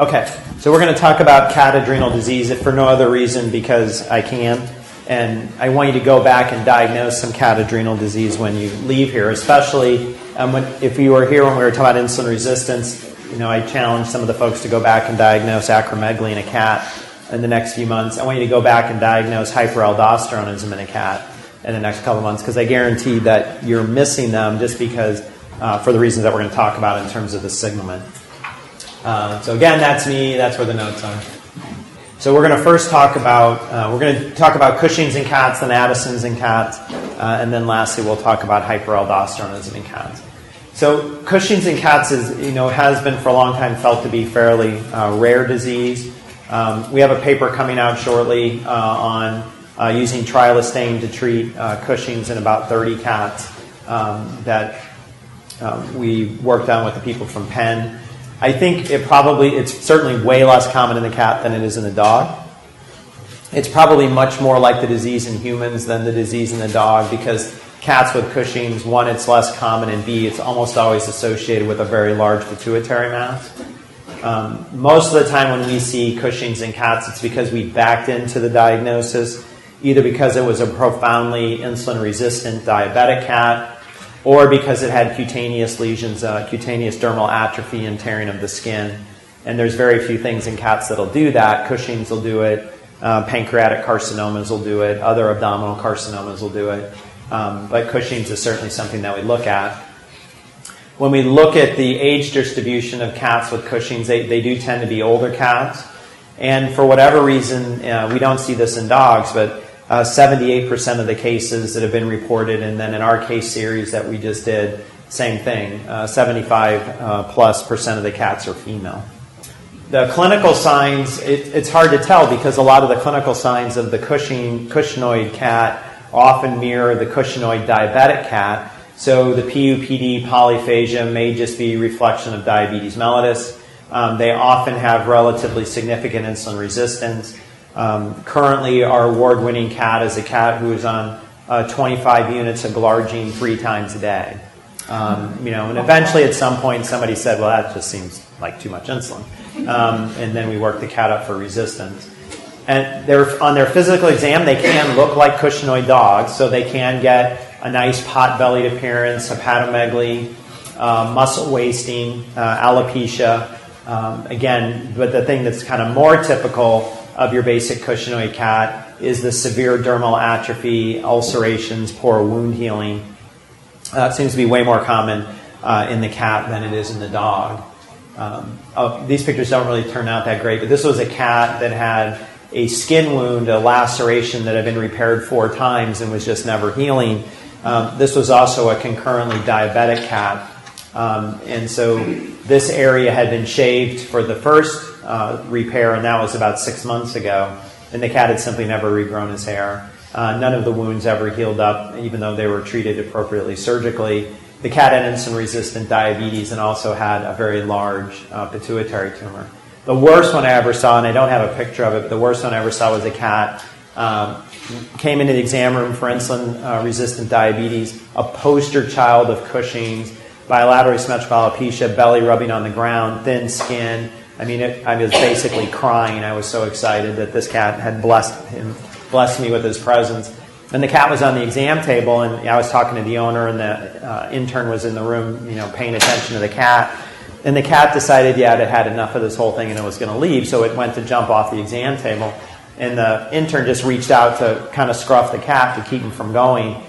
Okay, so we're going to talk about cat adrenal disease, if for no other reason because I can. And I want you to go back and diagnose some cat adrenal disease when you leave here, especially if you were here when we were talking about insulin resistance. You know, I challenged some of the folks to go back and diagnose acromegaly in a cat in the next few months. I want you to go back and diagnose hyperaldosteronism in a cat in the next couple of months because I guarantee that you're missing them just because for the reasons that we're going to talk about in terms of the signalement. So again, that's me. That's where the notes are. So we're going to first talk about Cushing's in cats, then Addison's in cats, and then lastly we'll talk about hyperaldosteronism in cats. So Cushing's in cats has been for a long time felt to be fairly rare disease. We have a paper coming out shortly on using trilostane to treat Cushing's in about 30 cats that we worked on with the people from Penn. I think it's certainly way less common in the cat than it is in the dog. It's probably much more like the disease in humans than the disease in the dog because cats with Cushing's, one, it's less common, and B, it's almost always associated with a very large pituitary mass. Most of the time when we see Cushing's in cats, it's because we backed into the diagnosis, either because it was a profoundly insulin-resistant diabetic cat, or because it had cutaneous lesions, cutaneous dermal atrophy and tearing of the skin. And there's very few things in cats that'll do that. Cushing's will do it. Pancreatic carcinomas will do it. Other abdominal carcinomas will do it. But Cushing's is certainly something that we look at. When we look at the age distribution of cats with Cushing's, they do tend to be older cats. And for whatever reason, we don't see this in dogs, but 78% of the cases that have been reported, and then in our case series that we just did, same thing, 75+% of the cats are female. The clinical signs, it's hard to tell because a lot of the clinical signs of the Cushingoid cat often mirror the Cushingoid diabetic cat. So the PUPD polyphagia may just be a reflection of diabetes mellitus. They often have relatively significant insulin resistance. Currently, our award-winning cat is a cat who is on 25 units of glargine 3 times a day. And eventually at some point somebody said, well, that just seems like too much insulin. And then we worked the cat up for resistance. And on their physical exam, they can look like Cushingoid dogs, so they can get a nice pot-bellied appearance, hepatomegaly, muscle wasting, alopecia. Again, but the thing that's kind of more typical of your basic Cushingoid cat is the severe dermal atrophy, ulcerations, poor wound healing. It seems to be way more common in the cat than it is in the dog. These pictures don't really turn out that great, but this was a cat that had a skin wound, a laceration that had been repaired 4 times and was just never healing. This was also a concurrently diabetic cat. And so this area had been shaved for the first repair, and that was about 6 months ago. And the cat had simply never regrown his hair. None of the wounds ever healed up, even though they were treated appropriately surgically. The cat had insulin-resistant diabetes and also had a very large pituitary tumor. The worst one I ever saw, and I don't have a picture of it, but the worst one I ever saw was a cat came into the exam room for insulin-resistant diabetes, a poster child of Cushing's, bilaterally symmetrical alopecia, belly rubbing on the ground, thin skin. I mean, I was basically crying. I was so excited that this cat had blessed me with his presence. And the cat was on the exam table, and I was talking to the owner, and the intern was in the room, paying attention to the cat. And the cat decided, it had had enough of this whole thing and it was going to leave, so it went to jump off the exam table. And the intern just reached out to kind of scruff the cat to keep him from going.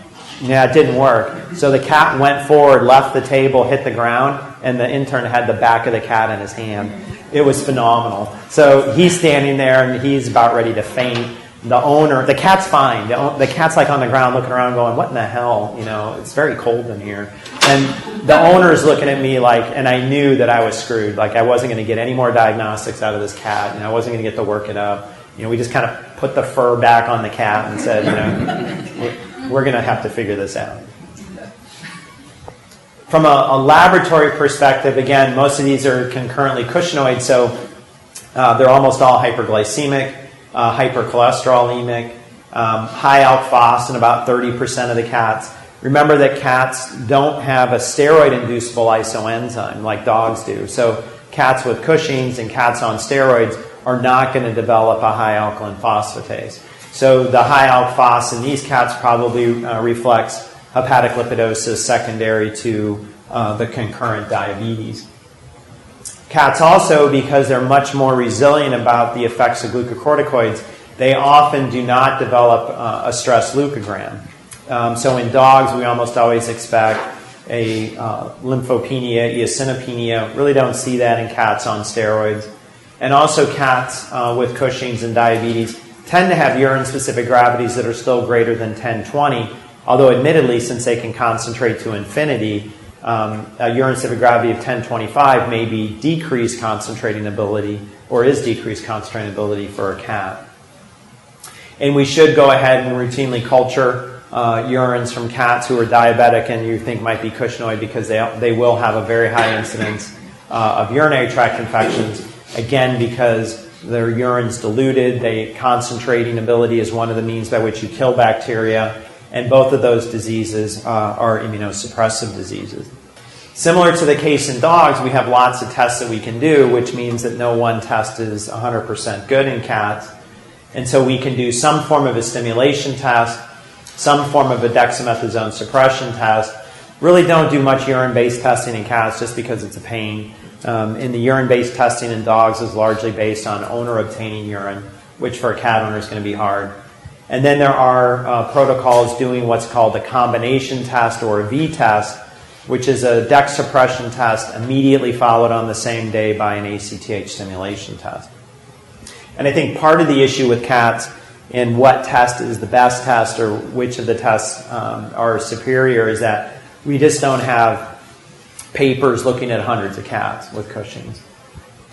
Yeah, it didn't work. So the cat went forward, left the table, hit the ground, and the intern had the back of the cat in his hand. It was phenomenal. So he's standing there, and he's about ready to faint. The owner, the cat's fine. The cat's like on the ground looking around going, what in the hell? It's very cold in here. And the owner's looking at me like, and I knew that I was screwed. Like I wasn't going to get any more diagnostics out of this cat, and I wasn't going to get to work it up. We just kind of put the fur back on the cat and said, we're going to have to figure this out. From a laboratory perspective, again, most of these are concurrently Cushingoid, so they're almost all hyperglycemic, hypercholesterolemic, high alk phos in about 30% of the cats. Remember that cats don't have a steroid-inducible isoenzyme like dogs do. So cats with Cushing's and cats on steroids are not going to develop a high alkaline phosphatase. So the high alk phos in these cats probably reflects hepatic lipidosis secondary to the concurrent diabetes. Cats also, because they're much more resilient about the effects of glucocorticoids, they often do not develop a stress leukogram. So in dogs, we almost always expect a lymphopenia, eosinopenia. Really don't see that in cats on steroids. And also cats with Cushing's and diabetes tend to have urine-specific gravities that are still greater than 1020, although admittedly, since they can concentrate to infinity, a urine-specific gravity of 1025 may be decreased concentrating ability, or is decreased concentrating ability for a cat. And we should go ahead and routinely culture urines from cats who are diabetic and you think might be Cushingoid, because they will have a very high incidence of urinary tract infections, again because their urine's diluted. Concentrating ability is one of the means by which you kill bacteria, and both of those diseases are immunosuppressive diseases. Similar to the case in dogs, we have lots of tests that we can do, which means that no one test is 100% good in cats. And so we can do some form of a stimulation test, some form of a dexamethasone suppression test. Really don't do much urine-based testing in cats just because it's a pain. In the urine-based testing in dogs is largely based on owner obtaining urine, which for a cat owner is going to be hard. And then there are protocols doing what's called a combination test or a V-test, which is a dex suppression test immediately followed on the same day by an ACTH stimulation test. And I think part of the issue with cats and what test is the best test or which of the tests are superior is that we just don't have papers looking at hundreds of cats with Cushing's.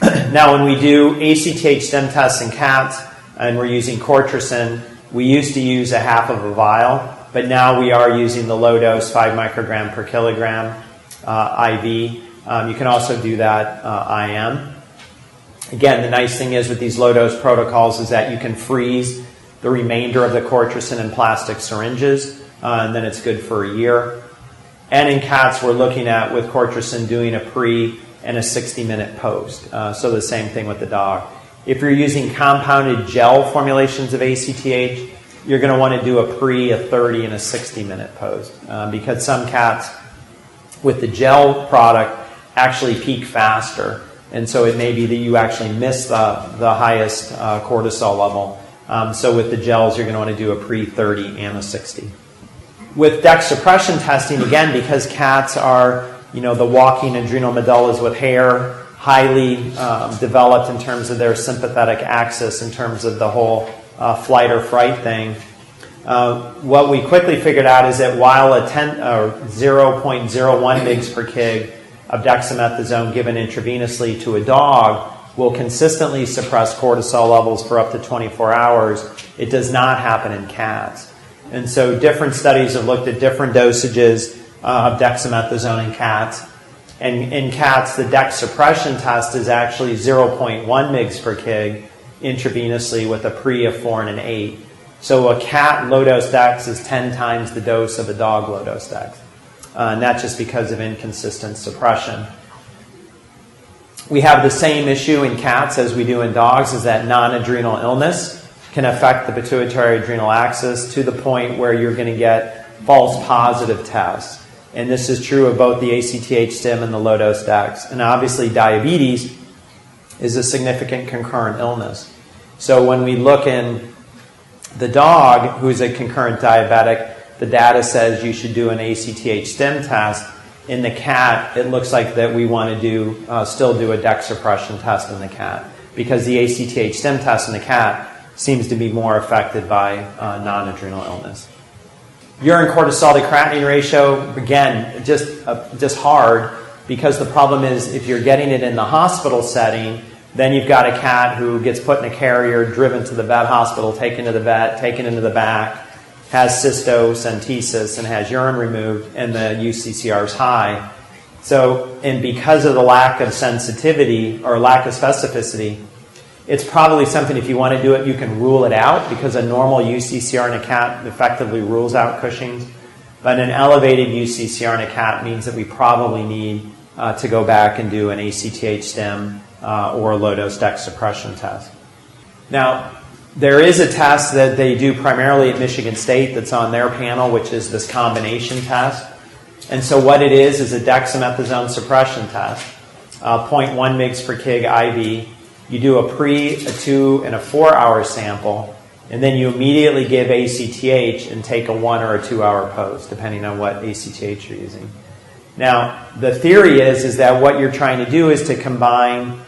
Now, when we do ACTH stim tests in cats and we're using cortricin, we used to use a half of a vial, but now we are using the low dose 5 microgram per kilogram IV. You can also do that IM. Again, the nice thing is with these low dose protocols is that you can freeze the remainder of the cortricin in plastic syringes, and then it's good for a year. And in cats, we're looking at, with cortricin, doing a pre and a 60-minute post. So the same thing with the dog. If you're using compounded gel formulations of ACTH, you're going to want to do a pre, a 30, and a 60-minute post. Because some cats with the gel product actually peak faster. And so it may be that you actually miss the highest cortisol level. So with the gels, you're going to want to do a pre-30 and a 60. With dex suppression testing, again, because cats are, the walking adrenal medullas with hair, highly developed in terms of their sympathetic axis, in terms of the whole flight or fright thing. What we quickly figured out is that while a 0.01 mg per kg of dexamethasone given intravenously to a dog will consistently suppress cortisol levels for up to 24 hours, it does not happen in cats. And so different studies have looked at different dosages of dexamethasone in cats. And in cats, the dex suppression test is actually 0.1 mg per kg intravenously with a pre of 4 and an 8. So a cat low-dose dex is 10 times the dose of a dog low-dose dex. And that's just because of inconsistent suppression. We have the same issue in cats as we do in dogs, is that non-adrenal illness can affect the pituitary adrenal axis to the point where you're going to get false positive tests. And this is true of both the ACTH stim and the low-dose dex. And obviously diabetes is a significant concurrent illness. So when we look in the dog who's a concurrent diabetic, the data says you should do an ACTH stim test. In the cat, it looks like that we want to still do a dex suppression test in the cat, because the ACTH stim test in the cat seems to be more affected by non-adrenal illness. Urine cortisol to creatinine ratio, again, just hard, because the problem is if you're getting it in the hospital setting, then you've got a cat who gets put in a carrier, driven to the vet hospital, taken to the vet, taken into the back, has cystocentesis and has urine removed, and the UCCR is high. So, and because of the lack of sensitivity or lack of specificity, it's probably something, if you want to do it, you can rule it out, because a normal UCCR in a cat effectively rules out Cushing's. But an elevated UCCR in a cat means that we probably need to go back and do an ACTH stim or a low-dose DEX suppression test. Now, there is a test that they do primarily at Michigan State that's on their panel, which is this combination test. And so what it is a dexamethasone suppression test, 0.1 mg per kg IV. You do a pre, a 2, and a 4-hour sample, and then you immediately give ACTH and take a 1 or a 2-hour post, depending on what ACTH you're using. Now, the theory is that what you're trying to do is to combine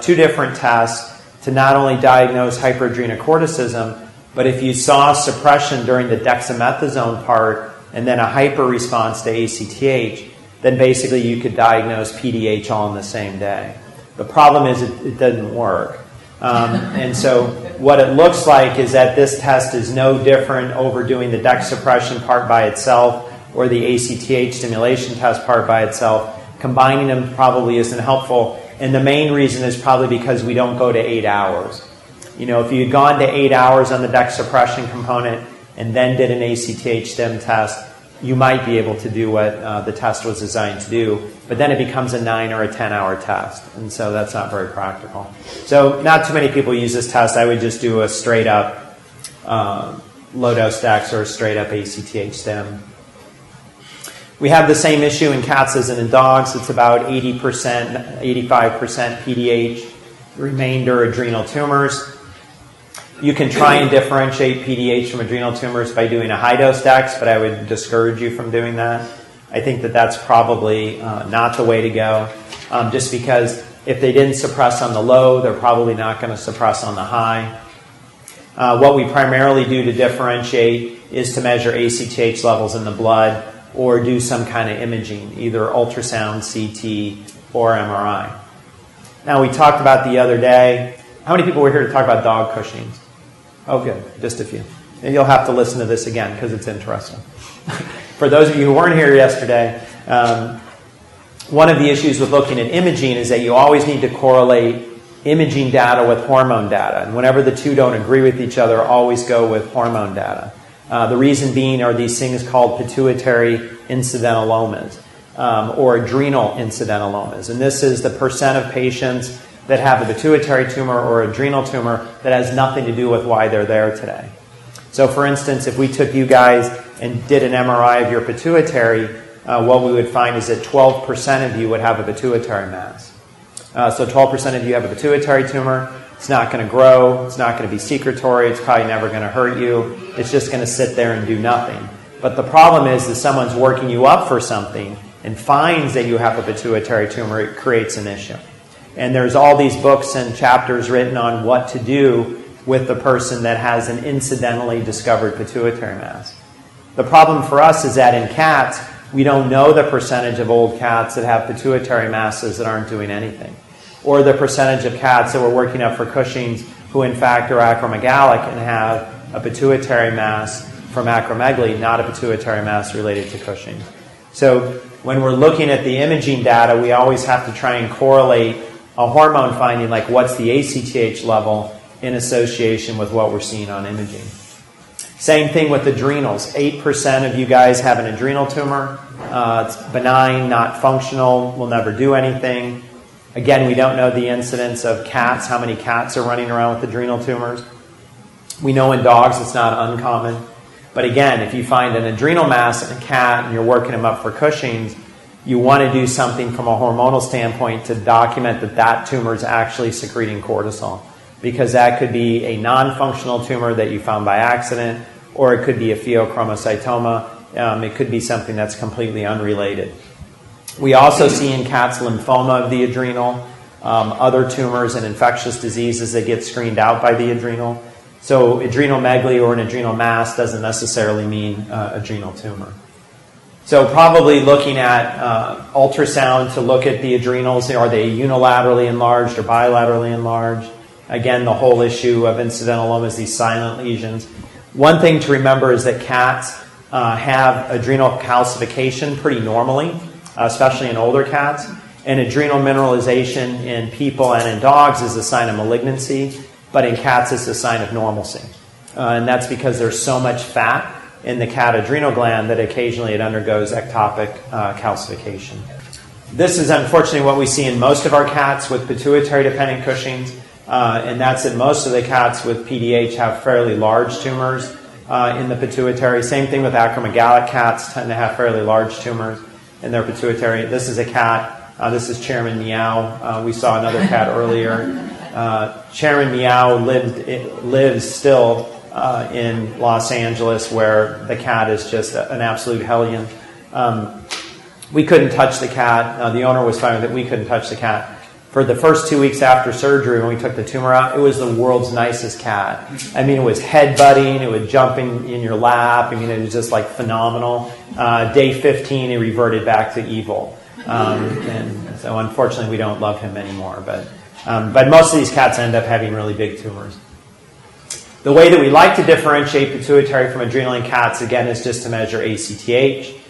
2 different tests to not only diagnose hyperadrenocorticism, but if you saw suppression during the dexamethasone part and then a hyper response to ACTH, then basically you could diagnose PDH all in the same day. The problem is it doesn't work. And so what it looks like is that this test is no different over doing the DEX suppression part by itself or the ACTH stimulation test part by itself. Combining them probably isn't helpful. And the main reason is probably because we don't go to 8 hours. You know, if you had gone to 8 hours on the DEX suppression component and then did an ACTH stim test, you might be able to do what the test was designed to do, but then it becomes a 9 or a 10-hour test, and so that's not very practical. So not too many people use this test. I would just do a straight-up low-dose DEX or a straight-up ACTH stim. We have the same issue in cats as in dogs. It's about 80%, 85% PDH, the remainder adrenal tumors. You can try and differentiate PDH from adrenal tumors by doing a high-dose DEX, but I would discourage you from doing that. I think that that's probably not the way to go, just because if they didn't suppress on the low, they're probably not going to suppress on the high. What we primarily do to differentiate is to measure ACTH levels in the blood or do some kind of imaging, either ultrasound, CT, or MRI. Now, we talked about the other day, how many people were here to talk about dog Cushing's? Oh, good. Just a few. And you'll have to listen to this again because it's interesting. For those of you who weren't here yesterday, one of the issues with looking at imaging is that you always need to correlate imaging data with hormone data. And whenever the two don't agree with each other, always go with hormone data. The reason being are these things called Pituitary Incidentalomas or Adrenal Incidentalomas. And this is the percent of patients that have a pituitary tumor or adrenal tumor that has nothing to do with why they're there today. So for instance, if we took you guys and did an MRI of your pituitary, what we would find is that 12% of you would have a pituitary mass. So 12% of you have a pituitary tumor. It's not going to grow. It's not going to be secretory. It's probably never going to hurt you. It's just going to sit there and do nothing. But the problem is that someone's working you up for something and finds that you have a pituitary tumor, it creates an issue. And there's all these books and chapters written on what to do with the person that has an incidentally discovered pituitary mass. The problem for us is that in cats, we don't know the percentage of old cats that have pituitary masses that aren't doing anything, or the percentage of cats that we're working up for Cushing's who in fact are acromegalic and have a pituitary mass from acromegaly, not a pituitary mass related to Cushing's. So when we're looking at the imaging data, we always have to try and correlate a hormone finding, like what's the ACTH level in association with what we're seeing on imaging. Same thing with adrenals. 8% of you guys have an adrenal tumor. It's benign, not functional, will never do anything. Again, we don't know the incidence of cats, how many cats are running around with adrenal tumors. We know in dogs it's not uncommon. But again, if you find an adrenal mass in a cat and you're working them up for Cushing's, you want to do something from a hormonal standpoint to document that that tumor is actually secreting cortisol, because that could be a non-functional tumor that you found by accident, or it could be a pheochromocytoma. It could be something that's completely unrelated. We also see in cats lymphoma of the adrenal, other tumors and infectious diseases that get screened out by the adrenal. So adrenomegaly or an adrenal mass doesn't necessarily mean adrenal tumor. So probably looking at ultrasound to look at the adrenals. Are they unilaterally enlarged or bilaterally enlarged? Again, the whole issue of incidentalomas, these silent lesions. One thing to remember is that cats have adrenal calcification pretty normally, especially in older cats. And adrenal mineralization in people and in dogs is a sign of malignancy, but in cats it's a sign of normalcy. And that's because there's so much fat in the cat adrenal gland that occasionally it undergoes ectopic calcification. This is unfortunately what we see in most of our cats with pituitary-dependent Cushing's, and that's that most of the cats with PDH have fairly large tumors in the pituitary. Same thing with acromegalic cats, tend to have fairly large tumors in their pituitary. This is a cat. This is Chairman Meow. We saw another cat earlier. Chairman Meow lives still in Los Angeles, where the cat is just an absolute hellion. We couldn't touch the cat. The owner was fine with it. We couldn't touch the cat. For the first 2 weeks after surgery, when we took the tumor out, it was the world's nicest cat. I mean, it was head-butting. It would jump in your lap. I mean, it was just like phenomenal. Day 15, he reverted back to evil. And so unfortunately, we don't love him anymore. But most of these cats end up having really big tumors. The way that we like to differentiate pituitary from adrenal in cats, again, is just to measure ACTH.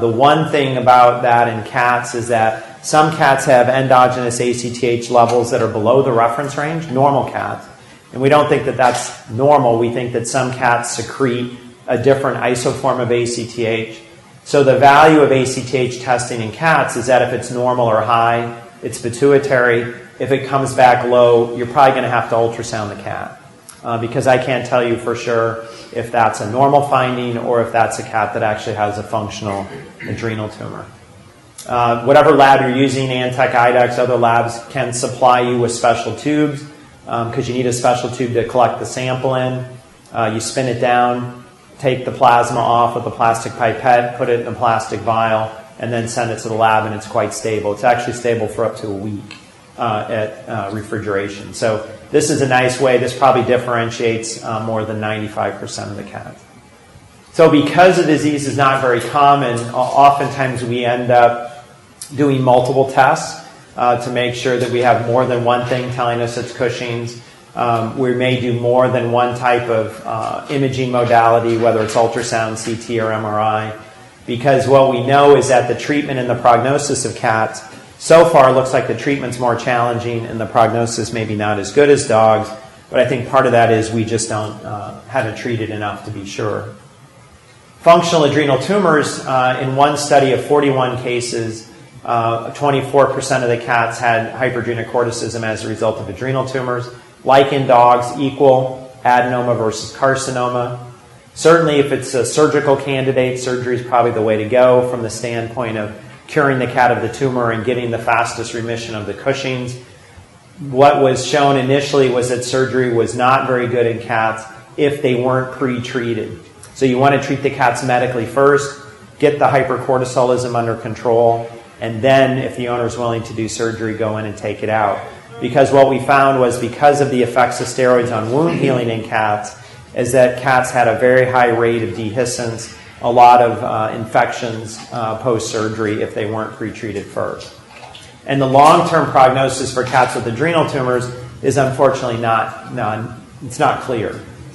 The one thing about that in cats is that some cats have endogenous ACTH levels that are below the reference range, normal cats. And we don't think that that's normal. We think that some cats secrete a different isoform of ACTH. So the value of ACTH testing in cats is that if it's normal or high, it's pituitary. If it comes back low, you're probably going to have to ultrasound the cat. Because I can't tell you for sure if that's a normal finding or if that's a cat that actually has a functional adrenal tumor. Whatever lab you're using, Antec, IDEX, other labs can supply you with special tubes because you need a special tube to collect the sample in. You spin it down, take the plasma off with a plastic pipette, put it in a plastic vial, and then send it to the lab, and it's quite stable. It's actually stable for up to a week at refrigeration. So this is a nice way. This probably differentiates more than 95% of the cats. So because the disease is not very common, oftentimes we end up doing multiple tests to make sure that we have more than one thing telling us it's Cushing's. We may do more than one type of imaging modality, whether it's ultrasound, CT, or MRI, because what we know is that the treatment and the prognosis of cats so far looks like the treatment's more challenging and the prognosis maybe not as good as dogs, but I think part of that is we just haven't treated enough to be sure. Functional adrenal tumors, in one study of 41 cases, 24% of the cats had hyperadrenocorticism as a result of adrenal tumors. Like in dogs, equal adenoma versus carcinoma. Certainly if it's a surgical candidate, surgery is probably the way to go from the standpoint of curing the cat of the tumor and getting the fastest remission of the Cushing's. What was shown initially was that surgery was not very good in cats if they weren't pre-treated. So you want to treat the cats medically first, get the hypercortisolism under control, and then if the owner is willing to do surgery, go in and take it out. Because what we found was because of the effects of steroids on wound healing in cats is that cats had a very high rate of dehiscence, a lot of infections post-surgery if they weren't pre-treated first. And the long-term prognosis for cats with adrenal tumors is unfortunately it's not clear.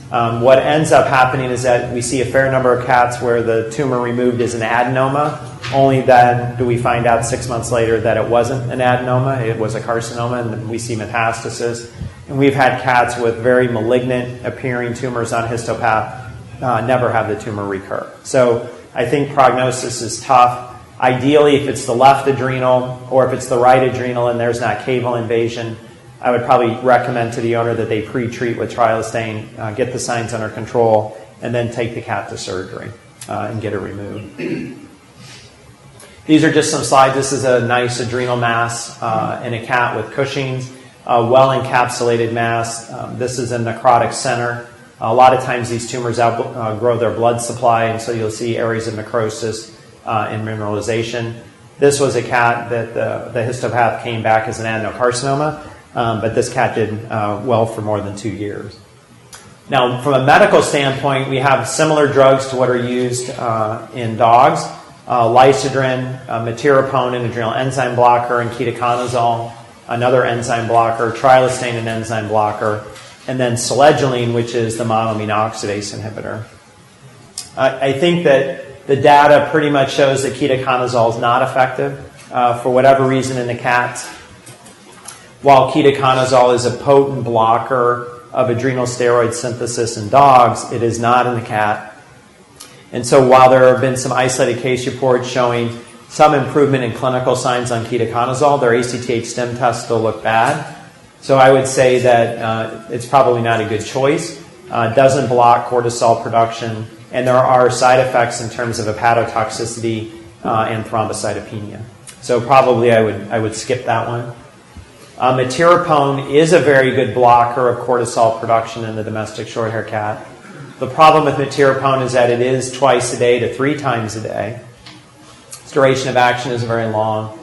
What ends up happening is that we see a fair number of cats where the tumor removed is an adenoma. Only then do we find out 6 months later that it wasn't an adenoma, it was a carcinoma, and we see metastasis. And we've had cats with very malignant appearing tumors on histopath never have the tumor recur. So I think prognosis is tough. Ideally, if it's the left adrenal or if it's the right adrenal and there's not caval invasion, I would probably recommend to the owner that they pre-treat with trilostane, get the signs under control, and then take the cat to surgery and get it removed. These are just some slides. This is a nice adrenal mass in a cat with Cushing's, well-encapsulated mass. This is a necrotic center. A lot of times these tumors outgrow their blood supply, and so you'll see areas of necrosis and mineralization. This was a cat that the histopath came back as an adenocarcinoma, but this cat did well for more than 2 years. Now, from a medical standpoint, we have similar drugs to what are used in dogs. Lysodrin, meteropone, an adrenal enzyme blocker, and ketoconazole, another enzyme blocker, trilostane, an enzyme blocker, and then selegiline, which is the monoamine oxidase inhibitor. I think that the data pretty much shows that ketoconazole is not effective for whatever reason in the cats. While ketoconazole is a potent blocker of adrenal steroid synthesis in dogs, it is not in the cat. And so while there have been some isolated case reports showing some improvement in clinical signs on ketoconazole, their ACTH stim tests still look bad. So I would say that it's probably not a good choice. It doesn't block cortisol production, and there are side effects in terms of hepatotoxicity and thrombocytopenia. So probably I would skip that one. Metirapone is a very good blocker of cortisol production in the domestic shorthair cat. The problem with metirapone is that it is twice a day to 3 times a day. Its duration of action is very long.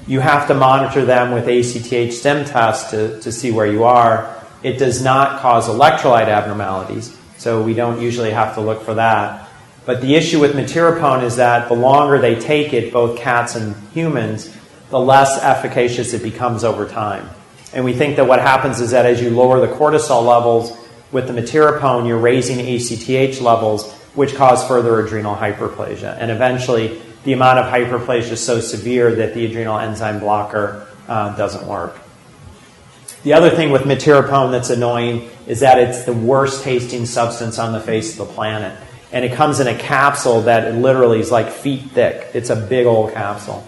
You have to monitor them with ACTH stim tests to see where you are. It does not cause electrolyte abnormalities, so we don't usually have to look for that. But the issue with metirapone is that the longer they take it, both cats and humans, the less efficacious it becomes over time. And we think that what happens is that as you lower the cortisol levels with the metirapone, you're raising ACTH levels, which cause further adrenal hyperplasia. And eventually, the amount of hyperplasia is so severe that the adrenal enzyme blocker doesn't work. The other thing with metirapone that's annoying is that it's the worst tasting substance on the face of the planet. And it comes in a capsule that literally is like feet thick. It's a big old capsule.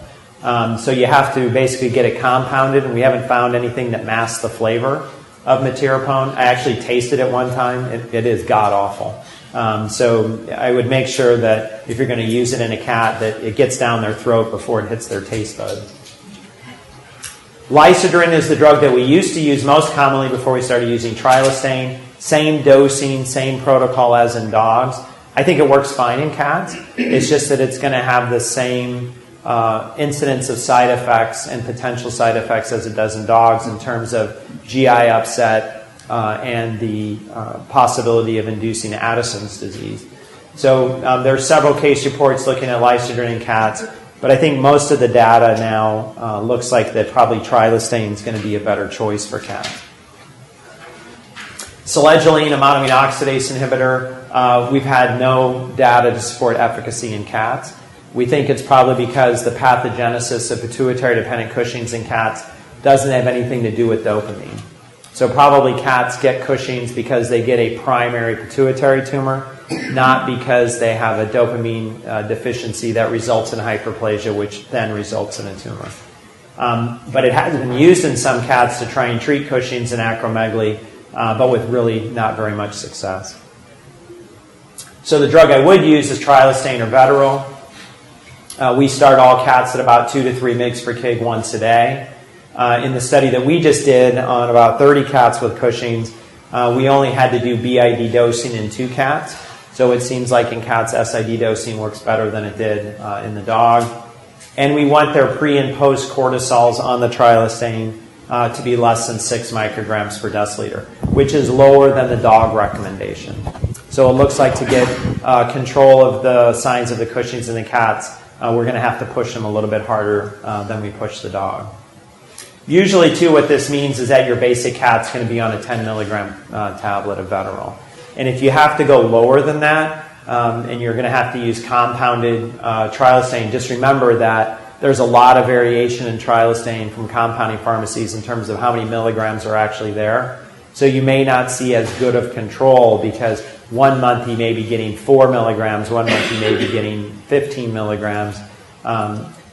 So you have to basically get it compounded, and we haven't found anything that masks the flavor of metirapone. I actually tasted it one time. It is god-awful. So I would make sure that if you're going to use it in a cat, that it gets down their throat before it hits their taste buds. Lysidrin is the drug that we used to use most commonly before we started using trilostane. Same dosing, same protocol as in dogs. I think it works fine in cats. It's just that it's going to have the same incidence of side effects and potential side effects as it does in dogs in terms of GI upset and the possibility of inducing Addison's disease. So there are several case reports looking at lysidrin in cats, but I think most of the data now looks like that probably trilostane is going to be a better choice for cats. Selegiline, a monoamine oxidase inhibitor, we've had no data to support efficacy in cats. We think it's probably because the pathogenesis of pituitary-dependent Cushing's in cats doesn't have anything to do with dopamine. So probably cats get Cushing's because they get a primary pituitary tumor, not because they have a dopamine deficiency that results in hyperplasia, which then results in a tumor. But it has been used in some cats to try and treat Cushing's and acromegaly, but with really not very much success. So the drug I would use is trilostane or Veterol. We start all cats at about 2 to 3 mg per kg once a day. In the study that we just did on about 30 cats with Cushing's, we only had to do BID dosing in 2 cats. So it seems like in cats, SID dosing works better than it did in the dog. And we want their pre- and post-cortisols on the trilostane to be less than 6 micrograms per deciliter, which is lower than the dog recommendation. So it looks like to get control of the signs of the Cushing's in the cats, we're going to have to push them a little bit harder than we push the dog. Usually, too, what this means is that your basic cat's going to be on a 10 milligram tablet of Veterol. And if you have to go lower than that, and you're going to have to use compounded trilostane, just remember that there's a lot of variation in trilostane from compounding pharmacies in terms of how many milligrams are actually there. So you may not see as good of control because 1 month you may be getting 4 milligrams, 1 month you may be getting 15 milligrams.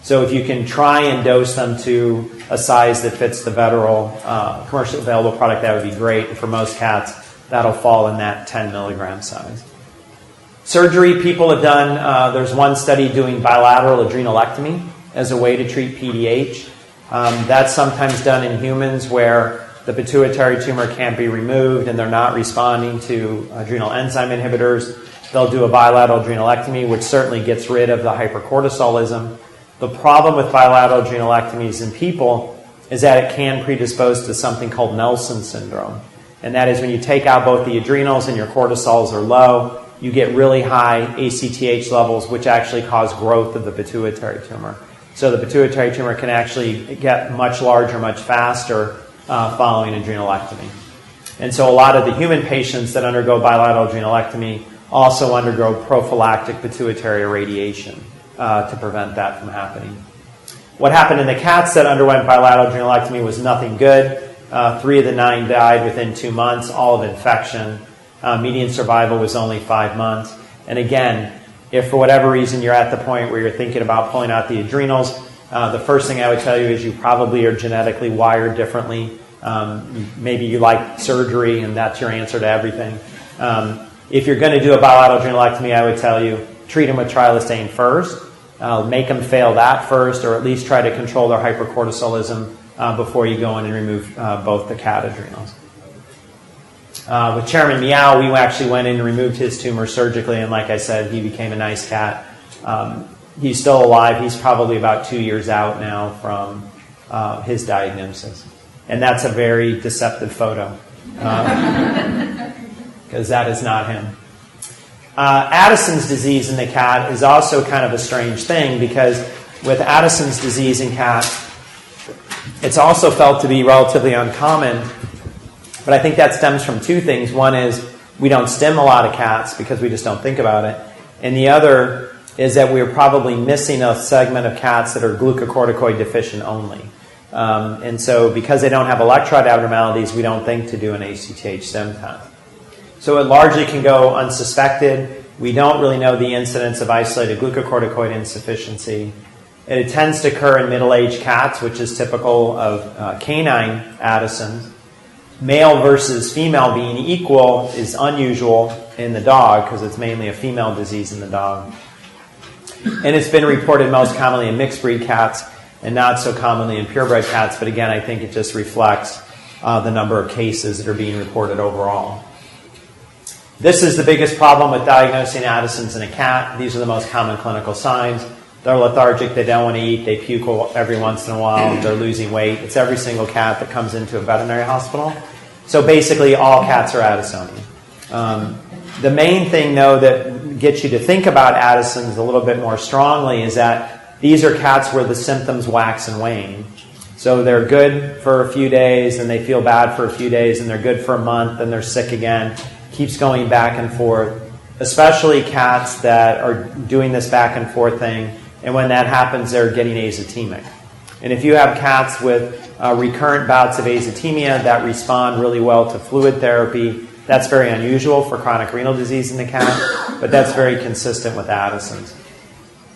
So if you can try and dose them to a size that fits the Veterol commercially available product, that would be great. And for most cats, that'll fall in that 10 milligram size. Surgery, people have done, there's one study doing bilateral adrenalectomy as a way to treat PDH. That's sometimes done in humans where the pituitary tumor can't be removed and they're not responding to adrenal enzyme inhibitors. They'll do a bilateral adrenalectomy, which certainly gets rid of the hypercortisolism. The problem with bilateral adrenalectomies in people is that it can predispose to something called Nelson syndrome. And that is when you take out both the adrenals and your cortisols are low, you get really high ACTH levels, which actually cause growth of the pituitary tumor. So the pituitary tumor can actually get much larger, much faster following adrenalectomy. And so a lot of the human patients that undergo bilateral adrenalectomy also undergo prophylactic pituitary irradiation to prevent that from happening. What happened in the cats that underwent bilateral adrenalectomy was nothing good. 3 of the 9 died within 2 months, all of infection. Median survival was only 5 months. And again, If for whatever reason you're at the point where you're thinking about pulling out the adrenals, the first thing I would tell you is you probably are genetically wired differently. Maybe you like surgery and that's your answer to everything. If you're going to do a bioadrenalectomy, I would tell you treat them with trilostane first. Make them fail that first, or at least try to control their hypercortisolism before you go in and remove both the cat adrenals. With Chairman Meow, we actually went in and removed his tumor surgically, and like I said, he became a nice cat. He's still alive. He's probably about 2 years out now from his diagnosis. And that's a very deceptive photo, because that is not him. Addison's disease in the cat is also kind of a strange thing, because with Addison's disease in cats, it's also felt to be relatively uncommon. But I think that stems from two things. One is we don't stim a lot of cats because we just don't think about it. And the other is that we're probably missing a segment of cats that are glucocorticoid deficient only. And so because they don't have electrolyte abnormalities, we don't think to do an ACTH stim test. So it largely can go unsuspected. We don't really know the incidence of isolated glucocorticoid insufficiency. It tends to occur in middle-aged cats, which is typical of canine Addison's. Male versus female being equal is unusual in the dog because it's mainly a female disease in the dog. And it's been reported most commonly in mixed breed cats and not so commonly in purebred cats, but again, I think it just reflects the number of cases that are being reported overall. This is the biggest problem with diagnosing Addison's in a cat. These are the most common clinical signs. They're lethargic, they don't want to eat, they puke every once in a while, they're losing weight. It's every single cat that comes into a veterinary hospital. So basically all cats are Addisonian. The main thing, though, that gets you to think about Addison's a little bit more strongly is that these are cats where the symptoms wax and wane. So they're good for a few days, and they feel bad for a few days, and they're good for a month, and they're sick again. Keeps going back and forth, especially cats that are doing this back and forth thing. And when that happens, they're getting azotemic. And if you have cats with recurrent bouts of azotemia that respond really well to fluid therapy, that's very unusual for chronic renal disease in the cat, but that's very consistent with Addison's.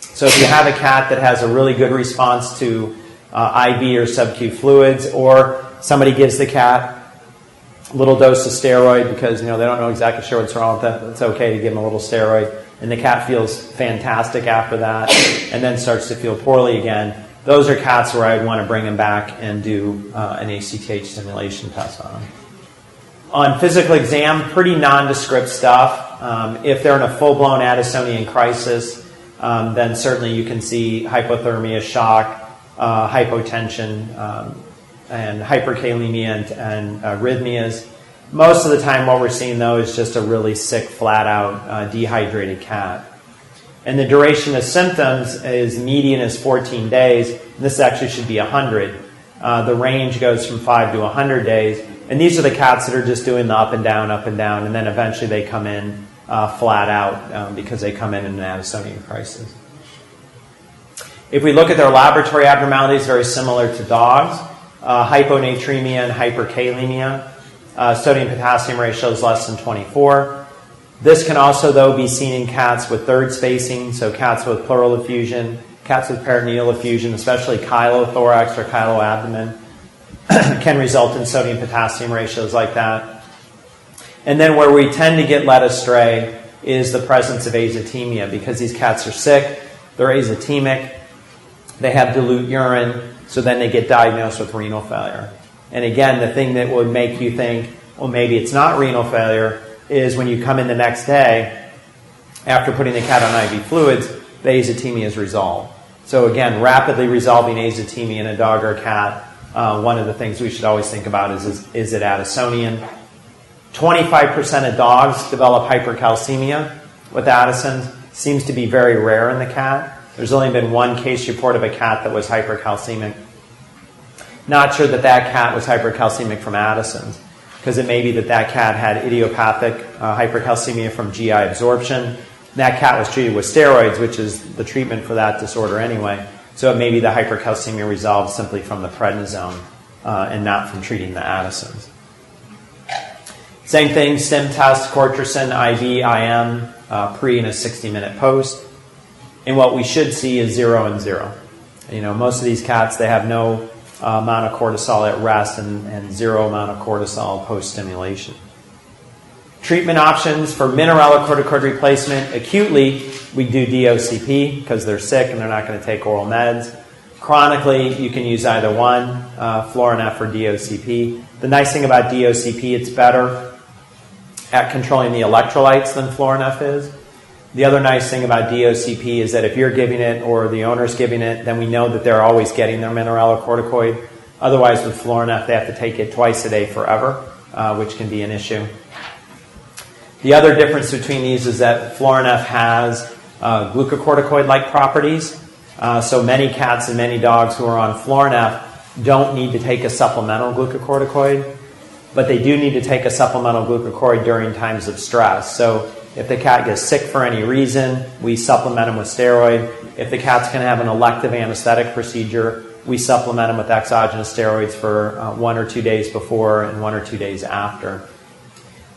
So if you have a cat that has a really good response to IV or sub-Q fluids, or somebody gives the cat a little dose of steroid because they don't know exactly sure what's wrong with it, it's okay to give them a little steroid, and the cat feels fantastic after that and then starts to feel poorly again, those are cats where I'd want to bring them back and do an ACTH stimulation test on them. On physical exam, pretty nondescript stuff. If they're in a full-blown Addisonian crisis, then certainly you can see hypothermia, shock, hypotension, and hyperkalemia and arrhythmias. Most of the time what we're seeing, though, is just a really sick, flat-out, dehydrated cat. And the duration of symptoms is median is 14 days. This actually should be 100. The range goes from 5 to 100 days. And these are the cats that are just doing the up and down, and then eventually they come in flat out because they come in an Addisonian crisis. If we look at their laboratory abnormalities, very similar to dogs, hyponatremia and hyperkalemia. Sodium-potassium ratio is less than 24. This can also, though, be seen in cats with third spacing, so cats with pleural effusion, cats with peritoneal effusion, especially chylothorax or chyloabdomen, can result in sodium-potassium ratios like that. And then where we tend to get led astray is the presence of azotemia, because these cats are sick, they're azotemic, they have dilute urine, so then they get diagnosed with renal failure. And again, the thing that would make you think, well, maybe it's not renal failure, is when you come in the next day, after putting the cat on IV fluids, the azotemia is resolved. So again, rapidly resolving azotemia in a dog or a cat, one of the things we should always think about is it Addisonian? 25% of dogs develop hypercalcemia with Addison's. Seems to be very rare in the cat. There's only been one case report of a cat that was hypercalcemic. Not sure that cat was hypercalcemic from Addison's, because it may be that cat had idiopathic hypercalcemia from GI absorption. That cat was treated with steroids, which is the treatment for that disorder anyway. So it may be the hypercalcemia resolved simply from the prednisone and not from treating the Addison's. Same thing, stim test, Cortrosyn, IV, IM, pre and a 60-minute post. And what we should see is 0 and 0. You know, most of these cats, they have no amount of cortisol at rest and 0 amount of cortisol post-stimulation. Treatment options for mineralocorticoid replacement. Acutely, we do DOCP because they're sick and they're not going to take oral meds. Chronically, you can use either one, Florinef or DOCP. The nice thing about DOCP, it's better at controlling the electrolytes than Florinef is. The other nice thing about DOCP is that if you're giving it or the owner's giving it, then we know that they're always getting their mineralocorticoid. Otherwise, with Florinef, they have to take it twice a day forever, which can be an issue. The other difference between these is that Florinef has glucocorticoid-like properties. So many cats and many dogs who are on Florinef don't need to take a supplemental glucocorticoid, but they do need to take a supplemental glucocorticoid during times of stress. So if the cat gets sick for any reason, we supplement them with steroid. If the cat's going to have an elective anesthetic procedure, we supplement them with exogenous steroids for 1 or 2 days before and 1 or 2 days after.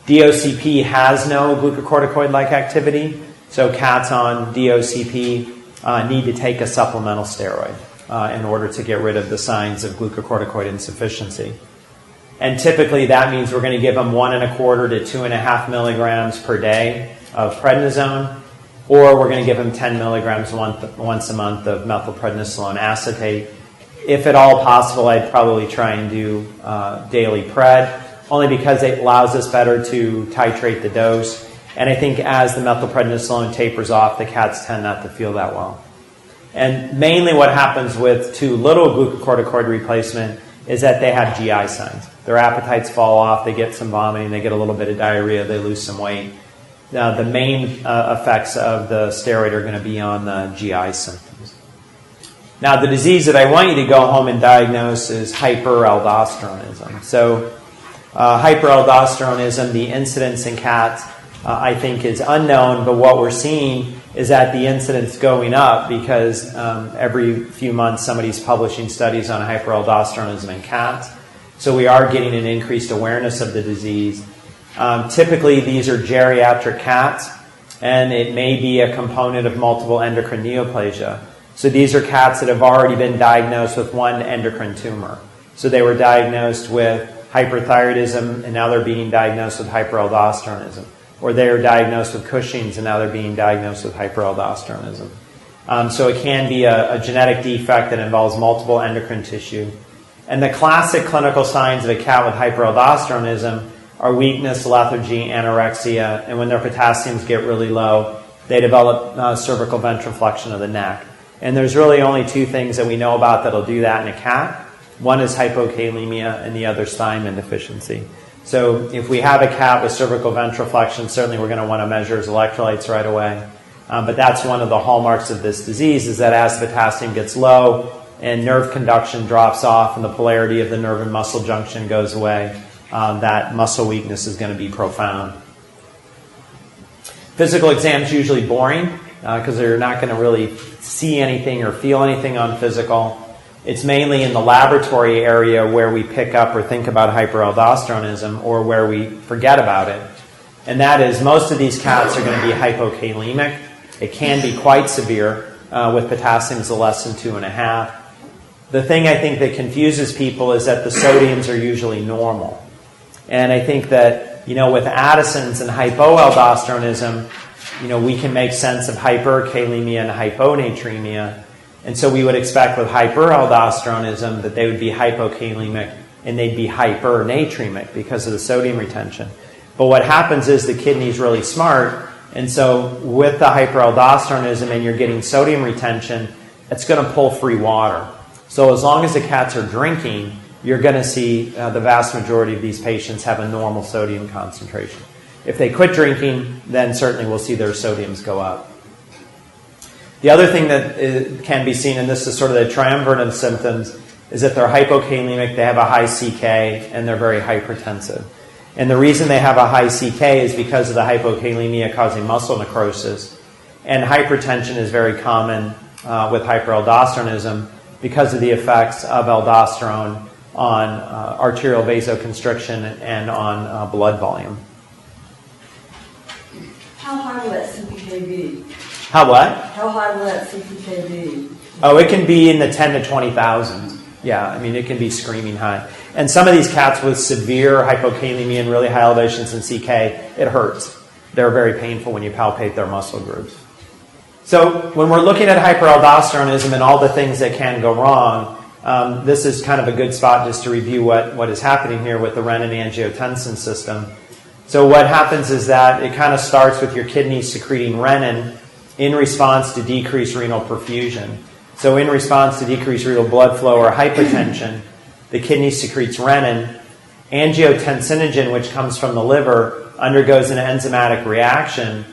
DOCP has no glucocorticoid-like activity, so cats on DOCP need to take a supplemental steroid in order to get rid of the signs of glucocorticoid insufficiency. And typically that means we're going to give them 1.25 to 2.5 milligrams per day of prednisone, or we're going to give them 10 milligrams once a month of methylprednisolone acetate. If at all possible, I'd probably try and do daily pred, only because it allows us better to titrate the dose. And I think as the methylprednisolone tapers off, the cats tend not to feel that well. And mainly what happens with too little glucocorticoid replacement is that they have GI signs. Their appetites fall off, they get some vomiting, they get a little bit of diarrhea, they lose some weight. The main effects of the steroid are going to be on the GI symptoms. Now, the disease that I want you to go home and diagnose is hyperaldosteronism. So, hyperaldosteronism, the incidence in cats, I think is unknown, but what we're seeing is that the incidence going up because every few months somebody's publishing studies on hyperaldosteronism in cats. So we are getting an increased awareness of the disease. Typically, these are geriatric cats, and it may be a component of multiple endocrine neoplasia. So these are cats that have already been diagnosed with one endocrine tumor. So they were diagnosed with hyperthyroidism, and now they're being diagnosed with hyperaldosteronism. Or they are diagnosed with Cushing's, and now they're being diagnosed with hyperaldosteronism. So it can be a genetic defect that involves multiple endocrine tissue. And the classic clinical signs of a cat with hyperaldosteronism are weakness, lethargy, anorexia, and when their potassiums get really low, they develop cervical ventriflexion of the neck. And there's really only 2 things that we know about that'll do that in a cat. One is hypokalemia, and the other is thiamine deficiency. So if we have a cat with cervical ventriflexion, certainly we're going to want to measure his electrolytes right away. But that's one of the hallmarks of this disease, is that as potassium gets low and nerve conduction drops off and the polarity of the nerve and muscle junction goes away, that muscle weakness is going to be profound. Physical exam is usually boring because you're not going to really see anything or feel anything on physical. It's mainly in the laboratory area where we pick up or think about hyperaldosteronism, or where we forget about it. And that is, most of these cats are going to be hypokalemic. It can be quite severe with potassiums of less than 2.5. The thing I think that confuses people is that the sodiums are usually normal. And I think that, with Addison's and hypoaldosteronism, we can make sense of hyperkalemia and hyponatremia. And so we would expect with hyperaldosteronism that they would be hypokalemic and they'd be hypernatremic because of the sodium retention. But what happens is the kidney's really smart, and so with the hyperaldosteronism and you're getting sodium retention, it's going to pull free water. So as long as the cats are drinking, you're going to see the vast majority of these patients have a normal sodium concentration. If they quit drinking, then certainly we'll see their sodiums go up. The other thing that can be seen, and this is sort of the triumvirate of symptoms, is that they're hypokalemic, they have a high CK, and they're very hypertensive. And the reason they have a high CK is because of the hypokalemia causing muscle necrosis. And hypertension is very common with hyperaldosteronism because of the effects of aldosterone on arterial vasoconstriction and on blood volume. How high will that CPK be? How what? How high will that CPK be? Oh, it can be in the 10 to 20,000. Yeah, I mean, it can be screaming high. And some of these cats with severe hypokalemia and really high elevations in CK, it hurts. They're very painful when you palpate their muscle groups. So when we're looking at hyperaldosteronism and all the things that can go wrong, this is kind of a good spot just to review what is happening here with the renin-angiotensin system. So what happens is that it kind of starts with your kidneys secreting renin in response to decreased renal perfusion. So in response to decreased renal blood flow or hypotension, the kidney secretes renin. Angiotensinogen, which comes from the liver, undergoes an enzymatic reaction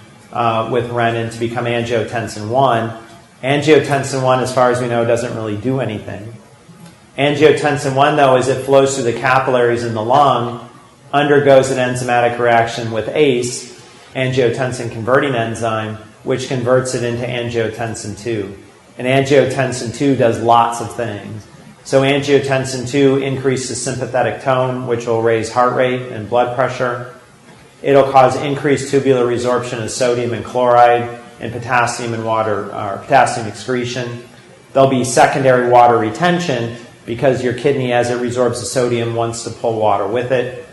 with renin to become angiotensin 1. Angiotensin 1, as far as we know, doesn't really do anything. Angiotensin 1, though, as it flows through the capillaries in the lung, undergoes an enzymatic reaction with ACE, angiotensin converting enzyme, which converts it into angiotensin 2. And angiotensin 2 does lots of things. So angiotensin 2 increases sympathetic tone, which will raise heart rate and blood pressure. It'll cause increased tubular resorption of sodium and chloride and potassium in water, or potassium excretion. There'll be secondary water retention because your kidney, as it resorbs the sodium, wants to pull water with it.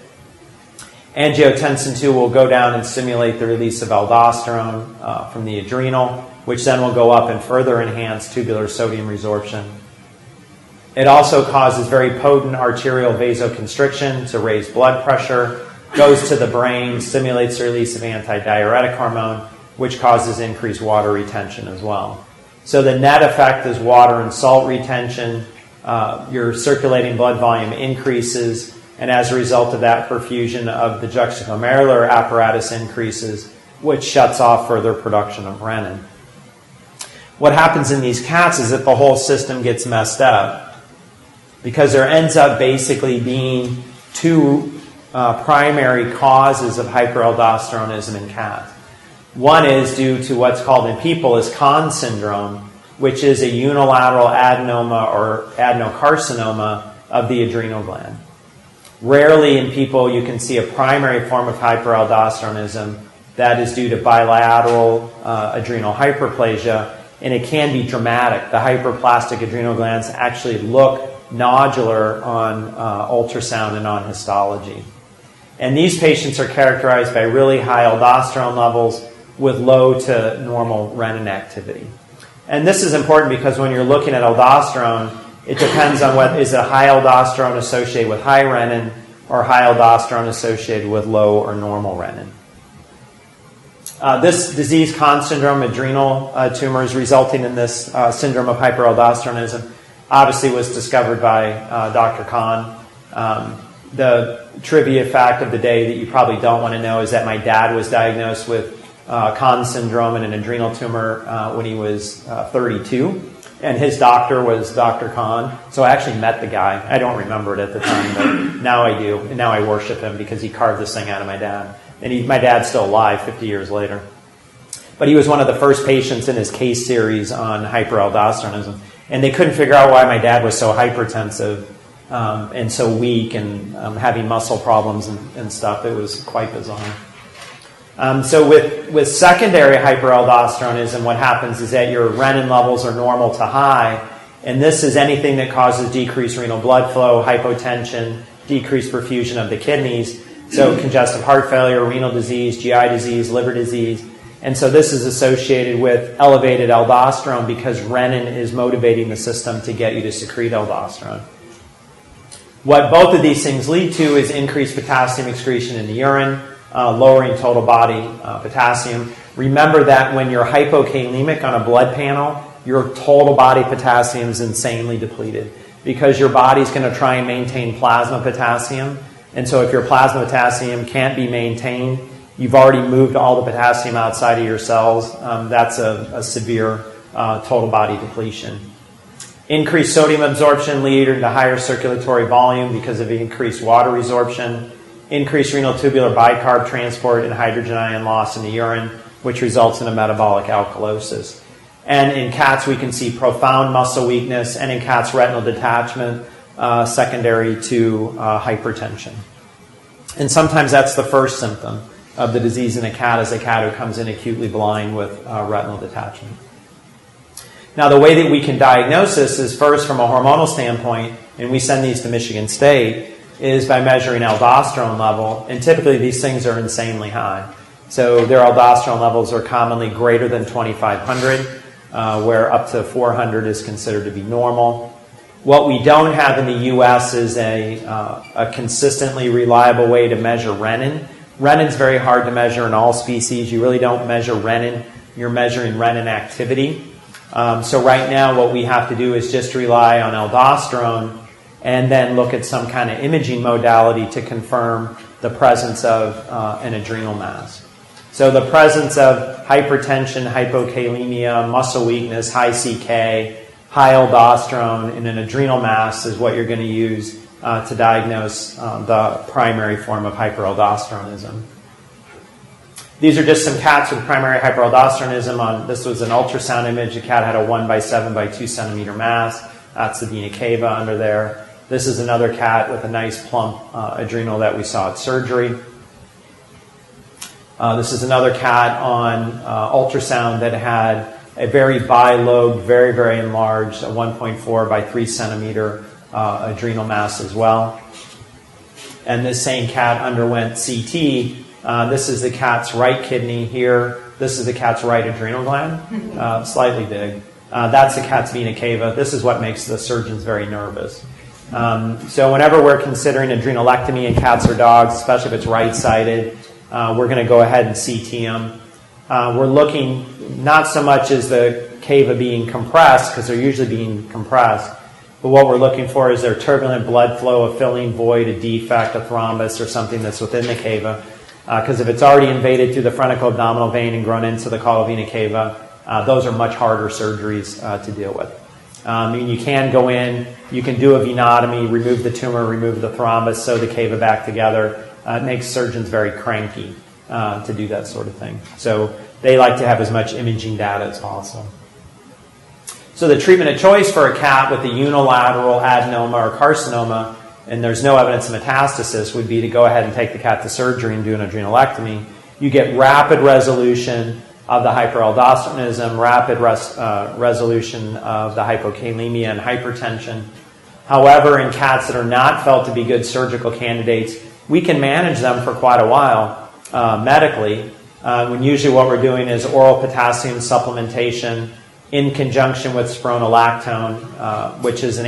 Angiotensin 2 will go down and stimulate the release of aldosterone from the adrenal, which then will go up and further enhance tubular sodium resorption. It also causes very potent arterial vasoconstriction to raise blood pressure, goes to the brain, stimulates the release of antidiuretic hormone, which causes increased water retention as well. So the net effect is water and salt retention. Your circulating blood volume increases, and as a result of that, perfusion of the juxtaglomerular apparatus increases, which shuts off further production of renin. What happens in these cats is that the whole system gets messed up because there ends up basically being two primary causes of hyperaldosteronism in cats. One is due to what's called in people as Conn syndrome, which is a unilateral adenoma or adenocarcinoma of the adrenal gland. Rarely in people you can see a primary form of hyperaldosteronism that is due to bilateral adrenal hyperplasia, and it can be dramatic. The hyperplastic adrenal glands actually look nodular on ultrasound and on histology. And these patients are characterized by really high aldosterone levels with low to normal renin activity. And this is important because when you're looking at aldosterone, it depends on what is a high aldosterone associated with high renin or high aldosterone associated with low or normal renin. This disease, Conn syndrome, adrenal tumors resulting in this syndrome of hyperaldosteronism, obviously was discovered by Dr. Conn. The trivia fact of the day that you probably don't want to know is that my dad was diagnosed with Conn syndrome and an adrenal tumor when he was 32, and his doctor was Dr. Conn. So I actually met the guy. I don't remember it at the time, but now I do, and now I worship him because he carved this thing out of my dad. And my dad's still alive 50 years later. But he was one of the first patients in his case series on hyperaldosteronism. And they couldn't figure out why my dad was so hypertensive and so weak and having muscle problems and stuff. It was quite bizarre. So with secondary hyperaldosteronism, what happens is that your renin levels are normal to high. And this is anything that causes decreased renal blood flow, hypotension, decreased perfusion of the kidneys. So congestive heart failure, renal disease, GI disease, liver disease. And so this is associated with elevated aldosterone because renin is motivating the system to get you to secrete aldosterone. What both of these things lead to is increased potassium excretion in the urine, lowering total body potassium. Remember that when you're hypokalemic on a blood panel, your total body potassium is insanely depleted because your body's going to try and maintain plasma potassium. And so if your plasma potassium can't be maintained, you've already moved all the potassium outside of your cells. That's a severe total body depletion. Increased sodium absorption leading to higher circulatory volume because of increased water resorption. Increased renal tubular bicarb transport and hydrogen ion loss in the urine, which results in a metabolic alkalosis. And in cats, we can see profound muscle weakness, and in cats, retinal detachment secondary to hypertension. And sometimes that's the first symptom. of the disease in a cat is a cat who comes in acutely blind with retinal detachment. Now, the way that we can diagnose this is first from a hormonal standpoint, and we send these to Michigan State, is by measuring aldosterone level, and typically these things are insanely high. So their aldosterone levels are commonly greater than 2,500, where up to 400 is considered to be normal. What we don't have in the U.S. is a consistently reliable way to measure renin. Renin's very hard to measure in all species. You really don't measure renin. You're measuring renin activity. So right now what we have to do is just rely on aldosterone and then look at some kind of imaging modality to confirm the presence of an adrenal mass. So the presence of hypertension, hypokalemia, muscle weakness, high CK, high aldosterone in an adrenal mass is what you're going to use to diagnose the primary form of hyperaldosteronism. These are just some cats with primary hyperaldosteronism. This was an ultrasound image. The cat had a 1 by 7 by 2 centimeter mass. That's the vena cava under there. This is another cat with a nice plump adrenal that we saw at surgery. This is another cat on ultrasound that had a very bilobed, very, very enlarged, a 1.4 by 3 centimeter adrenal mass as well. And this same cat underwent CT. This is the cat's right kidney here. This is the cat's right adrenal gland, slightly big. That's the cat's vena cava. This is what makes the surgeons very nervous. So whenever we're considering adrenalectomy in cats or dogs, especially if it's right-sided, we're going to go ahead and CT them. We're looking not so much as the cava being compressed, because they're usually being compressed, but what we're looking for is their turbulent blood flow, a filling void, a defect, a thrombus, or something that's within the cava. Because if it's already invaded through the frontoabdominal vein and grown into the caudal vena cava, those are much harder surgeries to deal with. You can go in, you can do a venotomy, remove the tumor, remove the thrombus, sew the cava back together. It makes surgeons very cranky to do that sort of thing. So they like to have as much imaging data as possible. So the treatment of choice for a cat with a unilateral adenoma or carcinoma, and there's no evidence of metastasis, would be to go ahead and take the cat to surgery and do an adrenalectomy. You get rapid resolution of the hyperaldosteronism, rapid resolution of the hypokalemia and hypertension. However, in cats that are not felt to be good surgical candidates, we can manage them for quite a while medically, when usually what we're doing is oral potassium supplementation in conjunction with spironolactone, which is an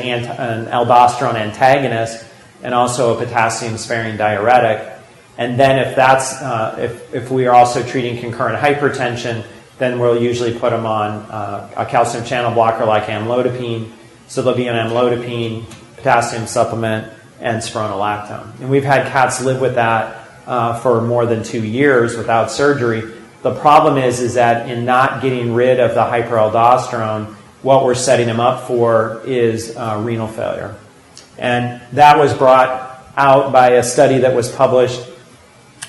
aldosterone antagonist and also a potassium-sparing diuretic. And then if we are also treating concurrent hypertension, then we'll usually put them on a calcium channel blocker like amlodipine. So there'll be an amlodipine, potassium supplement, and spironolactone. And we've had cats live with that for more than 2 years without surgery. The problem is that in not getting rid of the hyperaldosterone, what we're setting them up for is renal failure. And that was brought out by a study that was published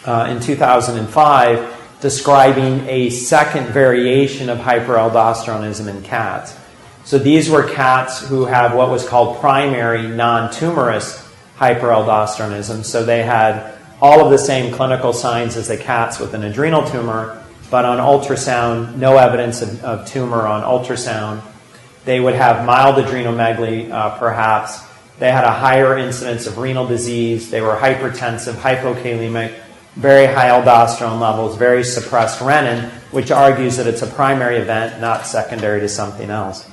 in 2005 describing a second variation of hyperaldosteronism in cats. So these were cats who have what was called primary non-tumorous hyperaldosteronism. So they had all of the same clinical signs as the cats with an adrenal tumor, but on ultrasound, no evidence of tumor on ultrasound. They would have mild adrenomegaly, perhaps. They had a higher incidence of renal disease. They were hypertensive, hypokalemic, very high aldosterone levels, very suppressed renin, which argues that it's a primary event, not secondary to something else.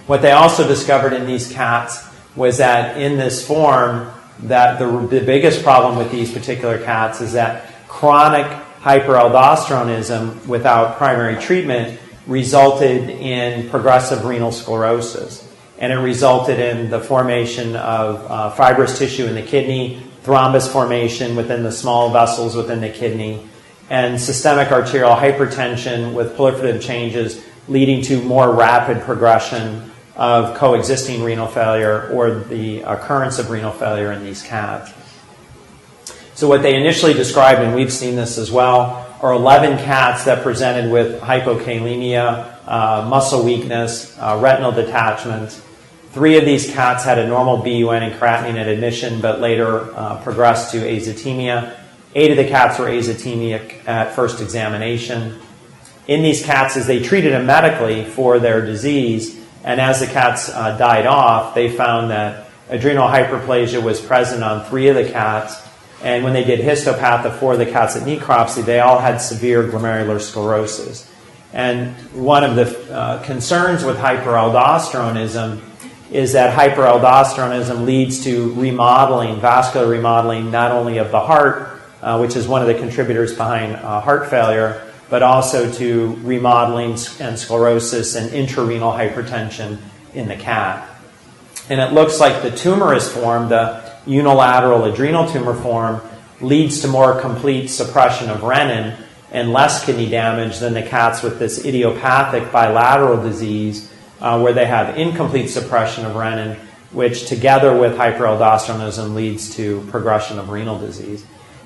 What they also discovered in these cats was that in this form, that the biggest problem with these particular cats is that chronic hyperaldosteronism without primary treatment resulted in progressive renal sclerosis. And it resulted in the formation of fibrous tissue in the kidney, thrombus formation within the small vessels within the kidney, and systemic arterial hypertension with proliferative changes leading to more rapid progression of coexisting renal failure or the occurrence of renal failure in these cats. So what they initially described, and we've seen this as well, are 11 cats that presented with hypokalemia, muscle weakness, retinal detachment. 3 of these cats had a normal BUN and creatinine at admission, but later progressed to azotemia. 8 of the cats were azotemic at first examination. In these cats, as they treated them medically for their disease, and as the cats died off, they found that adrenal hyperplasia was present on 3 of the cats. And when they did histopath of 4 of the cats at necropsy, they all had severe glomerular sclerosis. And one of the concerns with hyperaldosteronism is that hyperaldosteronism leads to remodeling, vascular remodeling, not only of the heart, which is one of the contributors behind heart failure, but also to remodeling and sclerosis and intrarenal hypertension in the cat. And it looks like the tumorous form, the unilateral adrenal tumor form, leads to more complete suppression of renin and less kidney damage than the cats with this idiopathic bilateral disease, where they have incomplete suppression of renin, which together with hyperaldosteronism leads to progression of renal disease.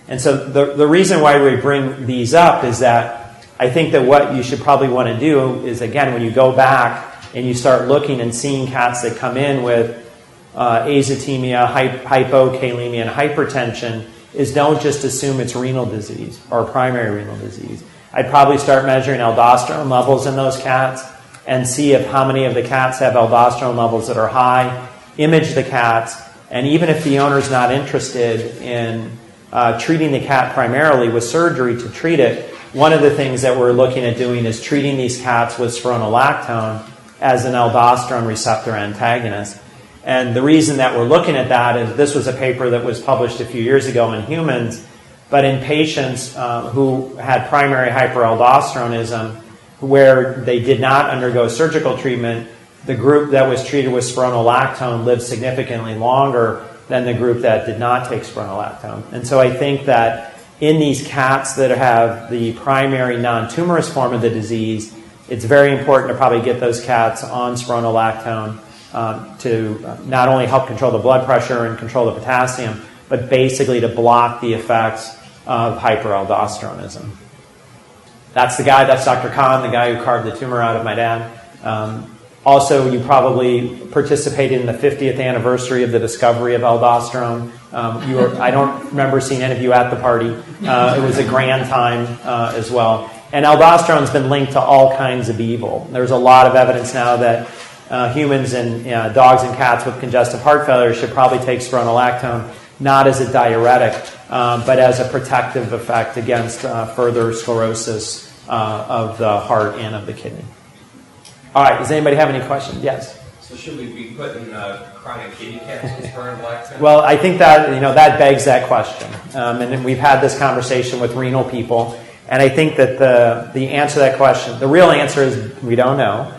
And so the reason why we bring these up is that I think that what you should probably want to do is, again, when you go back and you start looking and seeing cats that come in with azotemia, hypokalemia, and hypertension, is don't just assume it's renal disease or primary renal disease. I'd probably start measuring aldosterone levels in those cats and see if how many of the cats have aldosterone levels that are high, image the cats, and even if the owner's not interested in treating the cat primarily with surgery to treat it, one of the things that we're looking at doing is treating these cats with spironolactone as an aldosterone receptor antagonist. And the reason that we're looking at that is this was a paper that was published a few years ago in humans, but in patients who had primary hyperaldosteronism, where they did not undergo surgical treatment, the group that was treated with spironolactone lived significantly longer than the group that did not take spironolactone. And so I think that in these cats that have the primary non-tumorous form of the disease, it's very important to probably get those cats on spironolactone to not only help control the blood pressure and control the potassium, but basically to block the effects of hyperaldosteronism. That's the guy, that's Dr. Kahn, the guy who carved the tumor out of my dad. Also, you probably participated in the 50th anniversary of the discovery of aldosterone. I don't remember seeing any of you at the party. It was a grand time as well. And aldosterone's been linked to all kinds of evil. There's a lot of evidence now that humans and dogs and cats with congestive heart failure should probably take spironolactone, not as a diuretic, but as a protective effect against further sclerosis of the heart and of the kidney. All right, does anybody have any questions? Yes? So should we be putting chronic kidney cats with spironolactone? Well, I think that, that begs that question. And we've had this conversation with renal people, and I think that the answer to that question, the real answer is we don't know.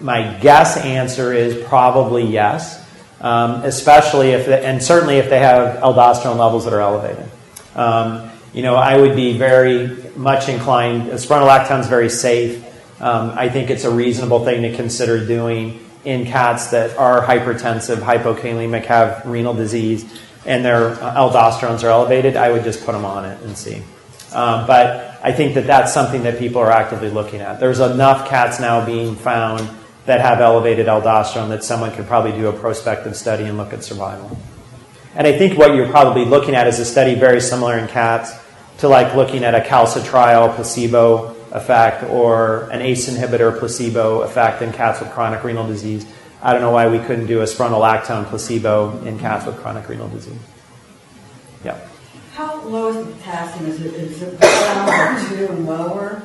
My guess answer is probably yes, especially and certainly if they have aldosterone levels that are elevated. I would be very much inclined, spironolactone is very safe. I think it's a reasonable thing to consider doing in cats that are hypertensive, hypokalemic, have renal disease, and their aldosterones are elevated. I would just put them on it and see. But I think that that's something that people are actively looking at. There's enough cats now being found that have elevated aldosterone that someone could probably do a prospective study and look at survival. And I think what you're probably looking at is a study very similar in cats to like looking at a calcitriol placebo effect or an ACE inhibitor placebo effect in cats with chronic renal disease. I don't know why we couldn't do a spironolactone placebo in cats with chronic renal disease. Yeah. How low is the potassium? Is it down to 2 and lower?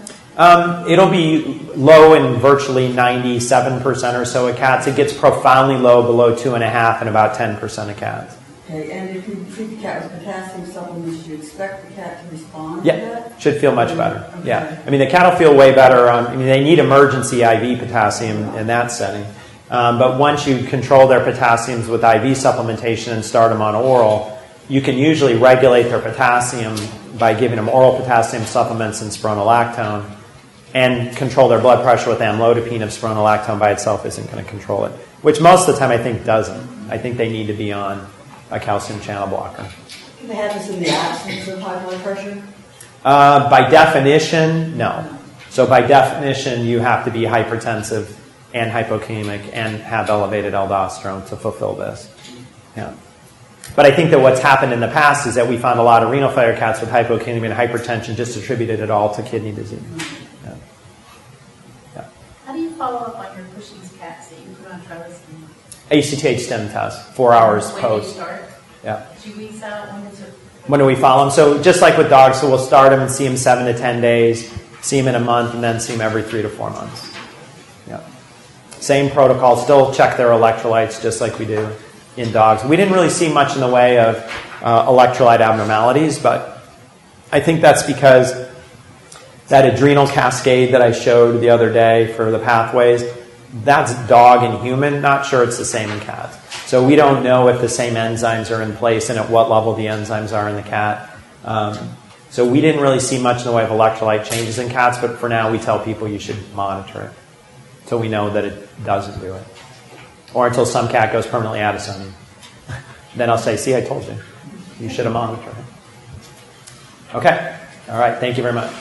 It'll be low in virtually 97% or so of cats. It gets profoundly low below 2.5 in about 10% of cats. Okay, and if you treat the cat with potassium supplements, do you expect the cat to respond to Yeah, that? should feel much better. Okay. Yeah, I mean the cat will feel way better. They need emergency IV potassium in that setting. But once you control their potassiums with IV supplementation and start them on oral, you can usually regulate their potassium by giving them oral potassium supplements and spironolactone, and control their blood pressure with amlodipine if spironolactone by itself isn't going to control it, which most of the time I think doesn't. I think they need to be on a calcium channel blocker. Can they have this in the absence of high blood pressure? By definition, no. So by definition, you have to be hypertensive and hypokalemic and have elevated aldosterone to fulfill this. Yeah. But I think that what's happened in the past is that we found a lot of renal failure cats with hypokalemia and hypertension, just attributed it all to kidney disease. Yeah. Yeah. How do you follow up on your Cushing's cats that you put on trellis? ACTH stem test, 4 hours When post. do you start? Yeah. 2 weeks out? When does it? When do we follow them? So just like with dogs, so we'll start them and see them 7 to 10 days, see them in a month, and then see them every 3 to 4 months. Yeah. Same protocol, still check their electrolytes just like we do in dogs. We didn't really see much in the way of electrolyte abnormalities, but I think that's because that adrenal cascade that I showed the other day for the pathways, that's dog and human. Not sure it's the same in cats. So we don't know if the same enzymes are in place and at what level the enzymes are in the cat. So we didn't really see much in the way of electrolyte changes in cats, but for now we tell people you should monitor it so we know that it doesn't do it. Or until some cat goes permanently out of sodium. Then I'll say, see, I told you. You should have monitored it. Okay. All right. Thank you very much.